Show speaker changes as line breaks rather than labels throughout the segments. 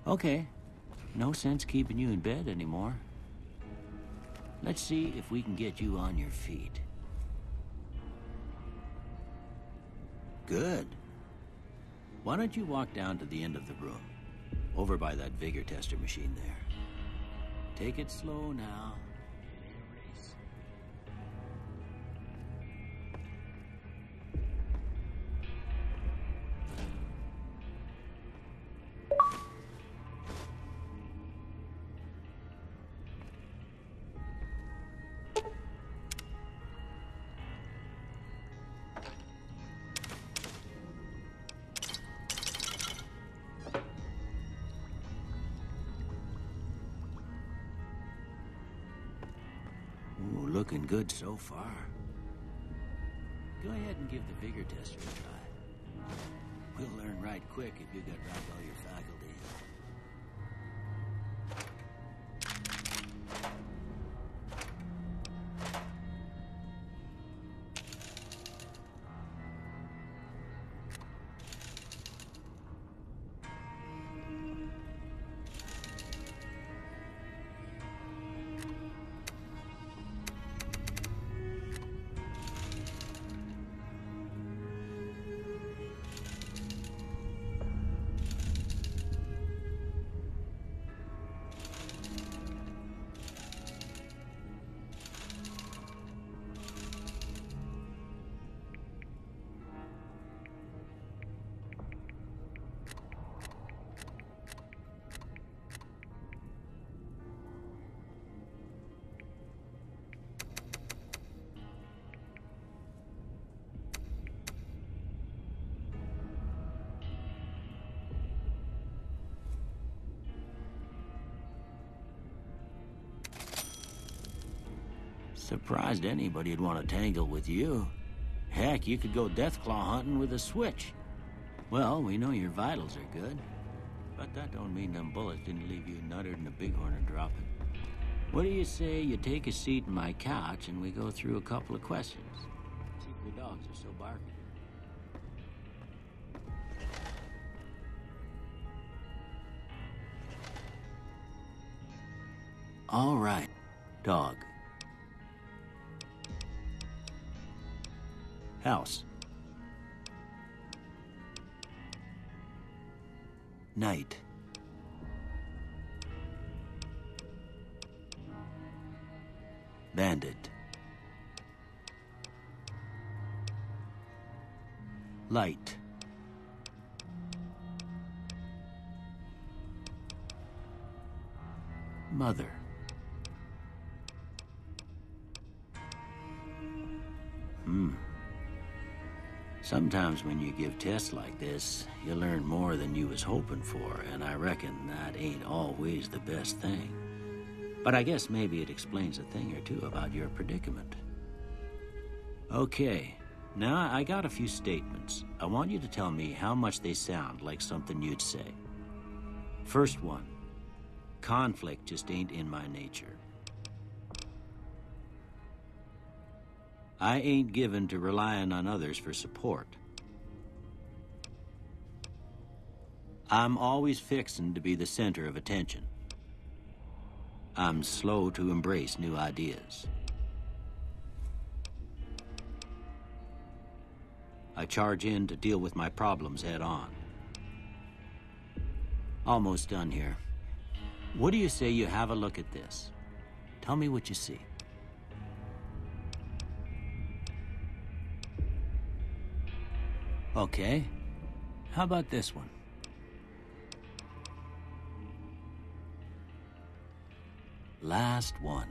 Okay, no sense keeping you in bed anymore. Let's see if we can get you on your feet. Good. Why don't you walk down to the end of the room, over by that vigor tester machine there. Take it slow now. Ooh, looking good so far. Go ahead and give the vigor tester a try. We'll learn right quick if you got right all your faculties. Surprised anybody'd want to tangle with you. Heck, you could go Deathclaw hunting with a switch. Well, we know your vitals are good, but that don't mean them bullets didn't leave you nuttered and a bighorn are dropping. What do you say you take a seat in my couch and we go through a couple of questions? See if your dogs are so barking. All right, dog. House. Night. Bandit. Light. Mother. Sometimes when you give tests like this, you learn more than you was hoping for, and I reckon that ain't always the best thing. But I guess maybe it explains a thing or two about your predicament. Okay, now I got a few statements. I want you to tell me how much they sound like something you'd say. First one, conflict just ain't in my nature. I ain't given to relying on others for support. I'm always fixin' to be the center of attention. I'm slow to embrace new ideas. I charge in to deal with my problems head on. Almost done here. What do you say you have a look at this? Tell me what you see. Okay. How about this one? Last one.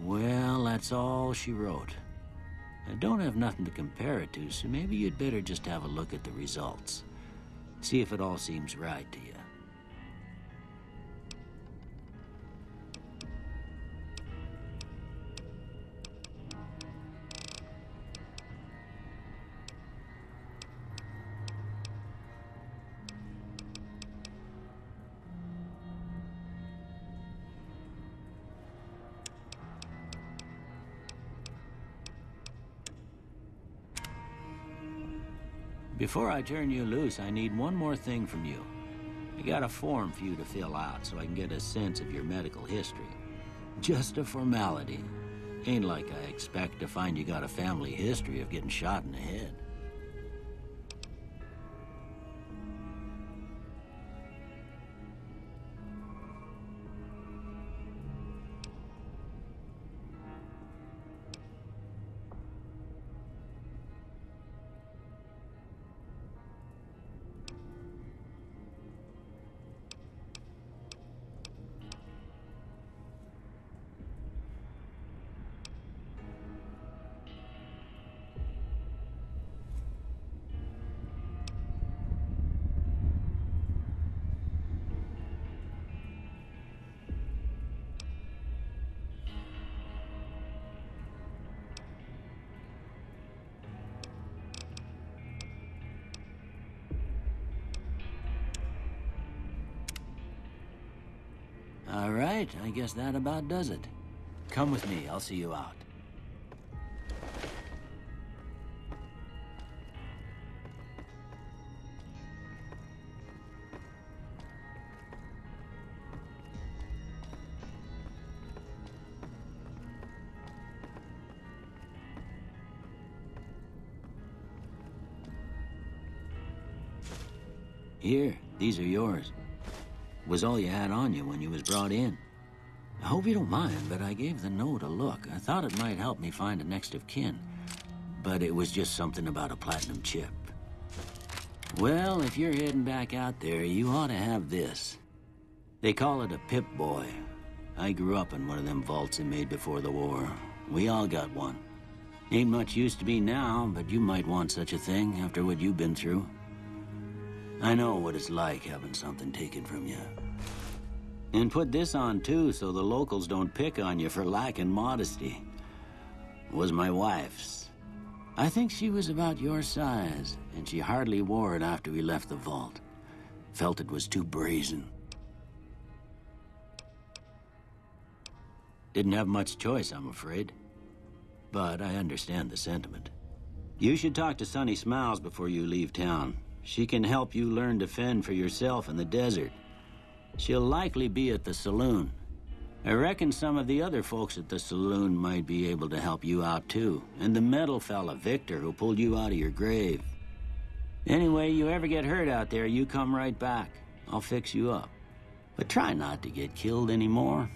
Well, that's all she wrote. I don't have nothing to compare it to, so maybe you'd better just have a look at the results. See if it all seems right to you. Before I turn you loose, I need one more thing from you. I got a form for you to fill out so I can get a sense of your medical history. Just a formality. Ain't like I expect to find you got a family history of getting shot in the head. All right, I guess that about does it. Come with me, I'll see you out. Here, these are yours. Was all you had on you when you was brought in. I hope you don't mind, but I gave the note a look. I thought it might help me find a next of kin. But it was just something about a platinum chip. Well, if you're heading back out there, you ought to have this. They call it a Pip-Boy. I grew up in one of them vaults they made before the war. We all got one. Ain't much use to me now, but you might want such a thing after what you've been through. I know what it's like having something taken from you. And put this on, too, so the locals don't pick on you for lacking modesty. Was my wife's. I think she was about your size, and she hardly wore it after we left the vault. Felt it was too brazen. Didn't have much choice, I'm afraid. But I understand the sentiment. You should talk to Sonny Smiles before you leave town. She can help you learn to fend for yourself in the desert. She'll likely be at the saloon. I reckon some of the other folks at the saloon might be able to help you out too. And the metal fella, Victor, who pulled you out of your grave. Anyway, you ever get hurt out there, you come right back. I'll fix you up. But try not to get killed anymore.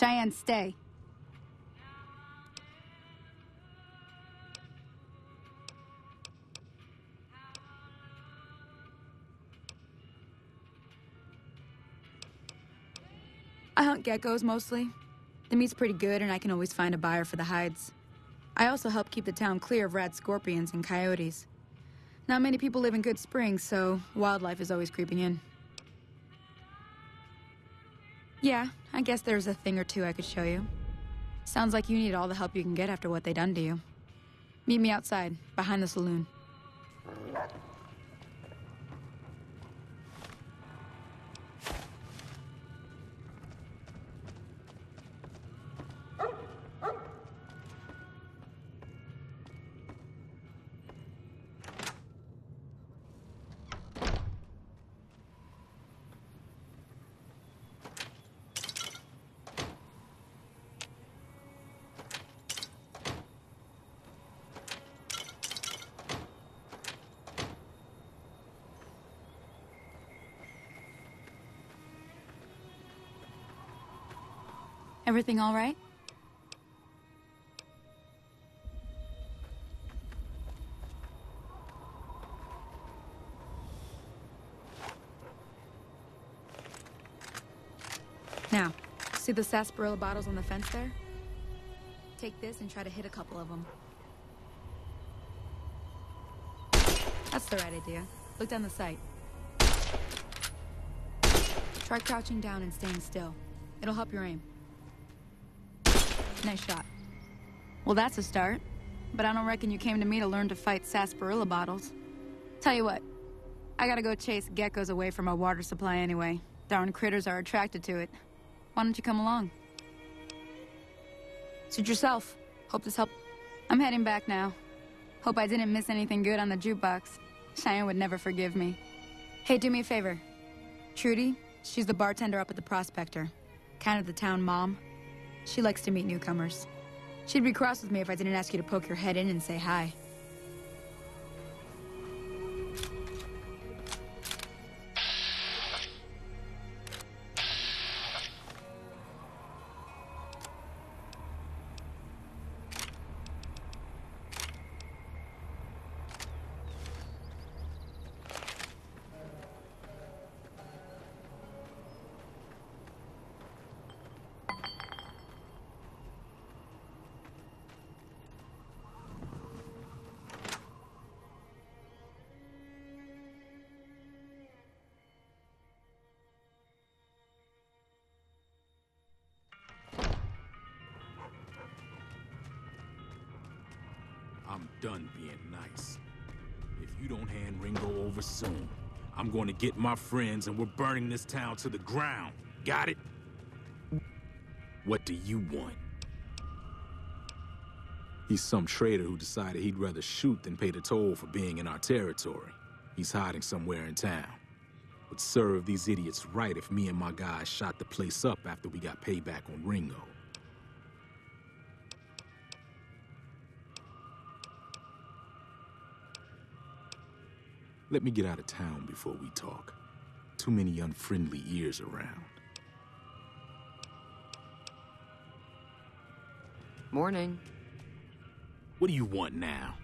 Cheyenne, stay. I hunt geckos mostly. The meat's pretty good, and I can always find a buyer for the hides. I also help keep the town clear of rat scorpions and coyotes. Not many people live in Good Springs, so wildlife is always creeping in. Yeah, I guess there's a thing or two I could show you. Sounds like you need all the help you can get after what they done to you. Meet me outside, behind the saloon. Everything all right? Now, see the sarsaparilla bottles on the fence there? Take this and try to hit a couple of them. That's the right idea. Look down the sight. Try crouching down and staying still. It'll help your aim. Nice shot. Well, that's a start. But I don't reckon you came to me to learn to fight sarsaparilla bottles. Tell you what, I gotta go chase geckos away from our water supply anyway. Darn critters are attracted to it. Why don't you come along? Suit yourself. Hope this helped. I'm heading back now. Hope I didn't miss anything good on the jukebox. Cheyenne would never forgive me. Hey, do me a favor. Trudy, she's the bartender up at the Prospector. Kind of the town mom. She likes to meet newcomers. She'd be cross with me if I didn't ask you to poke your head in and say hi.
I'm done being nice. If you don't hand Ringo over soon, I'm going to get my friends and we're burning this town to the ground. Got it? What do you want? He's some traitor who decided he'd rather shoot than pay the toll for being in our territory. He's hiding somewhere in town. Would serve these idiots right if me and my guys shot the place up after we got payback on Ringo. Let me get out of town before we talk. Too many unfriendly ears around.
Morning.
What do you want now?